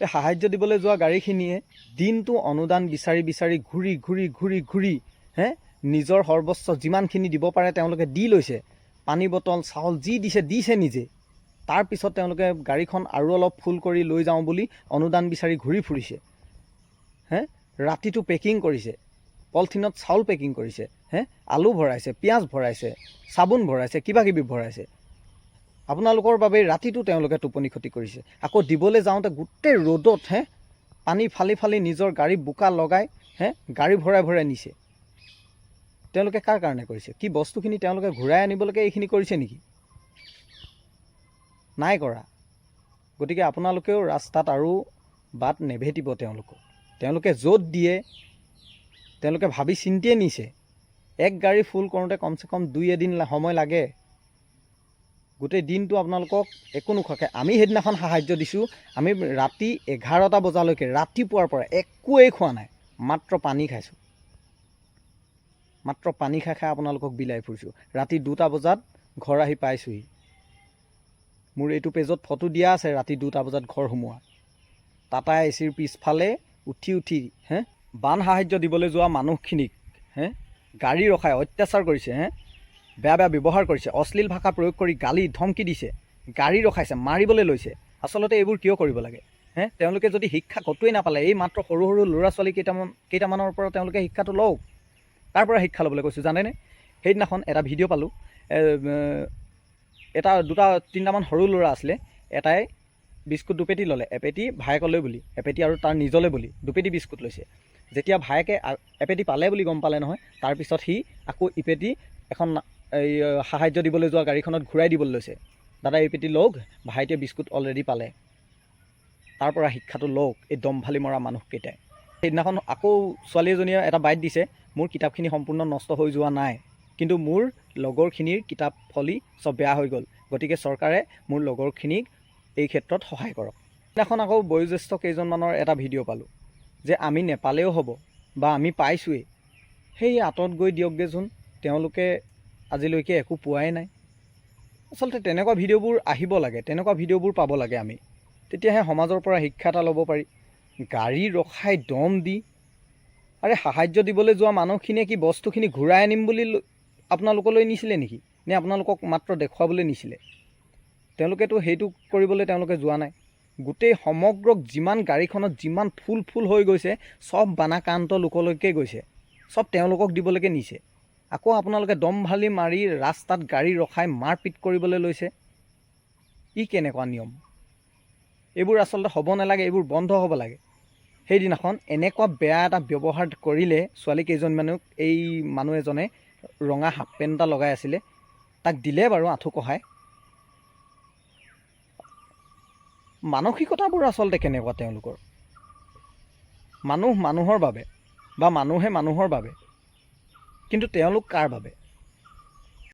এই সাহায্য দিবলৈ যোৱা গাড়ীখিনিয়ে দিনটো অনুদান বিচাৰি বিচাৰি ঘূৰি নিজৰ সৰ্বস্ব যিমানখিনি দিব পাৰে তেওঁলোকে দি লৈছে। পানী বটল চাউল যি দিছে নিজে। তাৰপিছত তেওঁলোকে গাড়ীখন আৰু অলপ ফুল কৰি লৈ যাওঁ বুলি অনুদান বিচাৰি ঘূৰি ফুৰিছে। ৰাতিটো পেকিং কৰিছে, পলিথিনত চাউল পেকিং কৰিছে, আলু ভৰাইছে, পিঁয়াজ ভৰাইছে, চাবোন ভৰাইছে, কিবাকিবি ভৰাইছে। আপোনালোকৰ বাবেই ৰাতিটো তেওঁলোকে টোপনি ক্ষতি কৰিছে। আকৌ দিবলৈ যাওঁতে গোটেই ৰ'দত পানী ফালি ফালি নিজৰ গাড়ী বোকা লগাই গাড়ী ভৰাই ভৰাই নিছে। তেওঁলোকে কাৰ কাৰণে কৰিছে? কি বস্তুখিনি তেওঁলোকে ঘূৰাই আনিবলৈকে এইখিনি কৰিছে নেকি? নাই কৰা। গতিকে আপোনালোকেও ৰাস্তাত আৰু বাট নেভেটিব তেওঁলোকে য'ত দিয়ে তেওঁলোকে ভাবি চিন্তিয়ে নিছে। এক গাড়ী ফুল কৰোঁতে কমচে কম 2 এদিন সময় লাগে। গোটেই দিনটো আপোনালোকক একো নোখোৱাকৈ আমি সেইদিনাখন সাহায্য দিছোঁ। আমি ৰাতি 11টা বজালৈকে ৰাতিপুৱাৰ পৰা একোৱেই খোৱা নাই, মাত্ৰ পানী খাইছোঁ। মাত্ৰ পানী খাই খাই আপোনালোকক বিলাই ফুৰিছোঁ। ৰাতি 2টা বজাত ঘৰ আহি পাইছোঁহি। মোৰ এইটো পেজত ফটো দিয়া আছে ৰাতি 2টা বজাত ঘৰ সোমোৱা। টাটা এচিৰ পিছফালে উঠি বান সাহায্য দিবলৈ যোৱা মানুহখিনিক গাড়ী ৰখাই অত্যাচাৰ কৰিছে, বেয়া ব্যৱহাৰ কৰিছে, অশ্লীল ভাষা প্ৰয়োগ কৰি গালি ধমকি দিছে, গাড়ী ৰখাইছে, মাৰিবলৈ লৈছে। আচলতে এইবোৰ কিয় কৰিব লাগে? তেওঁলোকে যদি শিক্ষা ক'তোৱেই নাপালে, এই মাত্ৰ সৰু সৰু ল'ৰা ছোৱালী কেইটামানৰ পৰা তেওঁলোকে শিক্ষাটো লওক। তাৰ পৰা শিক্ষা ল'বলৈ কৈছোঁ জানেনে? সেইদিনাখন এটা ভিডিঅ' পালোঁ। দুটা তিনিটামান সৰু ল'ৰা আছিলে। এটাই বিস্কুট 2 পেটি ল'লে, এপেটি ভায়েকলৈ বুলি, এপেটি আৰু তাৰ নিজলৈ বুলি 2 পেটি বিস্কুট লৈছে। যেতিয়া ভায়েকে এপেটি পালে বুলি গম পালে নহয়, তাৰপিছত সি আকৌ ইপেটি এখন এই সাহায্য দিবলৈ যোৱা গাড়ীখনত ঘূৰাই দিবলৈ লৈছে। দাদা ইপেটি লওক, ভাইটিয়ে বিস্কুট অলৰেডি পালে। তাৰ পৰা শিক্ষাটো লওক এই দমভালি মৰা মানুহকেইটাই। সেইদিনাখন আকৌ ছোৱালী এজনীয়ে এটা বাইট দিছে, মোৰ কিতাপখিনি সম্পূৰ্ণ নষ্ট হৈ যোৱা নাই, কিন্তু মোৰ লগৰখিনিৰ কিতাপ ফলি চব বেয়া হৈ গ'ল। গতিকে চৰকাৰে মোৰ লগৰখিনিক এই ক্ষেত্ৰত সহায় কৰক। সেইদিনাখন আকৌ বয়োজ্যেষ্ঠ কেইজনমানৰ এটা ভিডিঅ' পালোঁ যে আমি নেপালেও হ'ব বা আমি পাইছোঁৱেই, সেই আঁতৰত গৈ দিয়কগৈচোন, তেওঁলোকে আজিলৈকে একো পোৱাই নাই। আচলতে তেনেকুৱা ভিডিঅ'বোৰ আহিব লাগে, তেনেকুৱা ভিডিঅ'বোৰ পাব লাগে আমি, তেতিয়াহে সমাজৰ পৰা শিক্ষা এটা ল'ব পাৰি। গাড়ী ৰখাই দম দি, আৰে সাহায্য দিবলৈ যোৱা মানুহখিনিয়ে কি বস্তুখিনি ঘূৰাই আনিম বুলি আপোনালোকলৈ নিছিলে নেকি? নে আপোনালোকক মাত্ৰ দেখুৱাবলৈ নিছিলে? তেওঁলোকেতো সেইটো কৰিবলৈ তেওঁলোকে যোৱা নাই। গোটেই সমগ্ৰ যিমান গাড়ীখনত যিমান ফুল হৈ গৈছে চব বানাক্ৰান্ত লোকলৈকে গৈছে, চব তেওঁলোকক দিবলৈকে নিছে। আকৌ আপোনালোকে দমভালি মাৰি ৰাস্তাত গাড়ী ৰখাই মাৰপিট কৰিবলৈ লৈছে। ই কেনেকুৱা নিয়ম? এইবোৰ আচলতে হ'ব নালাগে, এইবোৰ বন্ধ হ'ব লাগে। সেইদিনাখন এনেকুৱা বেয়া এটা ব্যৱহাৰ কৰিলে ছোৱালী কেইজনমানক। এই মানুহ এজনে ৰঙা হাফ পেণ্ট এটা লগাই আছিলে, তাক দিলে বাৰু আঁঠু কঢ়াই। মানসিকতাবোৰ আচলতে কেনেকুৱা তেওঁলোকৰ? মানুহ মানুহৰ বাবে বা মানুহে মানুহৰ বাবে, কিন্তু তেওঁলোক কাৰ বাবে?